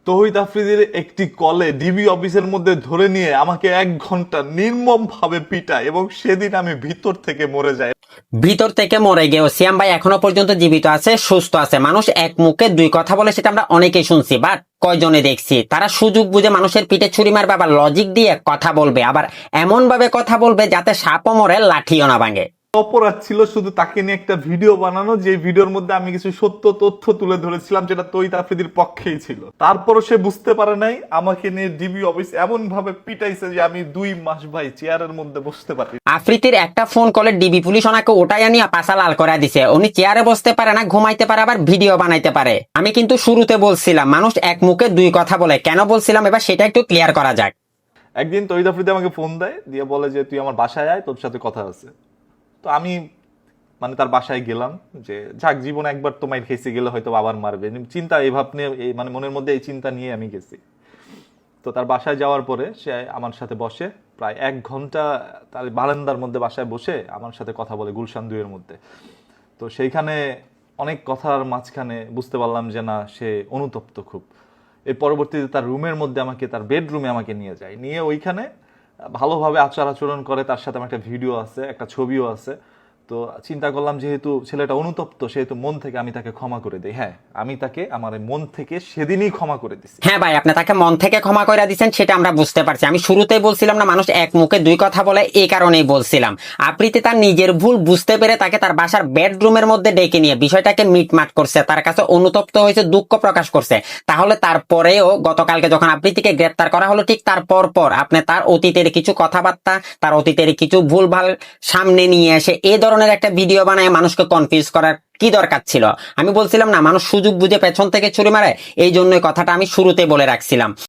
তৌহিদ আফ্রিদির একটি কলে ডিবি অফিসের মধ্যে ধরে নিয়ে আমাকে 1 ঘন্টা নির্মম ভাবে পিটায় এবং সেদিন আমি ভিতর থেকে মরে যাই। ভিতর থেকে মরে গিয়েও সিয়াম ভাই এখনো পর্যন্ত জীবিত আছে, সুস্থ আছে। মানুষ এক মুখে দুই কথা বলে, সেটা আমরা অনেকেই শুনছি, বাট কয়জনে দেখছি তারা সুযোগ বুঝে মানুষের পিঠে ছুরি মারবে, আবার লজিক দিয়ে কথা বলবে, আবার এমন ভাবে কথা বলবে যাতে সাপও মরে লাঠিও না ভাঙে। অপরাধ ছিল শুধু তাকে নিয়ে একটা ভিডিও বানানো, যে ভিডিওর মধ্যে আমি কিছু সত্য তথ্য তুলে ধরেছিলাম যেটা তৌহিদ আফ্রিদির পক্ষেই ছিল। তারপরও সে বুঝতে পারে নাই, আমাকে নিয়ে ডিবি অফিস এমন ভাবে পিটাইছে যে আমি 2 মাস ভাই চেয়ারের মধ্যে বসতে পারি। আফ্রিদির একটা ফোন কলে ডিবি পুলিশ ওনাকে ওটাই আনিয়া পাশা লাল করে দিছে। উনি চেয়ারে বসতে পারে না, ঘুমাইতে পারে, আবার ভিডিও বানাইতে পারে। আমি কিন্তু শুরুতে বলছিলাম মানুষ এক মুখে দুই কথা বলে, কেন বলছিলাম এবার সেটা একটু ক্লিয়ার করা যাক। একদিন তৌহিদ আফ্রিদি আমাকে ফোন দেয়, দিয়ে বলে যে তুই আমার বাসায় আয়, তোর সাথে কথা আছে। তো আমি মানে তার বাসায় গেলাম, যে যাক জীবনে একবার তো মাইর খেয়েছি, গেলে হয়তো আবার মারবে, চিন্তা এই ভাব নিয়ে, মানে মনের মধ্যে এই চিন্তা নিয়ে আমি গেছি। তো তার বাসায় যাওয়ার পরে সে আমার সাথে বসে প্রায় 1 ঘন্টা, তার বারান্দার মধ্যে বাসায় বসে আমার সাথে কথা বলে গুলশান 2-এর মধ্যে। তো সেইখানে অনেক কথার মাঝখানে বুঝতে পারলাম যে না, সে অনুতপ্ত খুব। এর পরবর্তীতে তার রুমের মধ্যে আমাকে, তার বেডরুমে আমাকে নিয়ে যায়, নিয়ে ওইখানে ভালোভাবে আচার আচরণ করে। তার সাথে আমার একটা ভিডিও আছে, একটা ছবিও আছে। তো চিন্তা করলাম যেহেতু ছেলেটা অনুতপ্ত, সেহেতু মন থেকে আমি তাকে ক্ষমা করে দিই। হ্যাঁ, আমি তাকে আমার মন থেকে সেদিনই ক্ষমা করে দিছি। হ্যাঁ ভাই, আপনি তাকে মন থেকে ক্ষমা করে দিচ্ছেন, সেটা আমরা বুঝতে পারছি। আমি শুরুতেই বলছিলাম না মানুষ এক মুখে দুই কথা বলে, এই কারণেই বলছিলাম। আফ্রিদি তার নিজের ভুল বুঝতে পেরে তাকে তার বাসার বেডরুমের মধ্যে ডেকে নিয়ে বিষয়টাকে মিটমাট করছে, তার কাছে অনুতপ্ত হয়েছে, দুঃখ প্রকাশ করছে। তাহলে তারপরেও গতকালকে যখন আফ্রিদিকে গ্রেপ্তার করা হলো, ঠিক তার পর আপনি তার অতীতের কিছু কথাবার্তা, তার অতীতের কিছু ভুলভাল সামনে নিয়ে এসে এই ধরনের একটা ভিডিও বানায় মানুষকে কনফিউজ করার কি দরকার ছিল? আমি বলছিলাম না মানুষ সুযোগ বুঝে পেছন থেকে ছুরি মারে, এই জন্য কথাটা আমি শুরুতে বলে রাখছিলাম।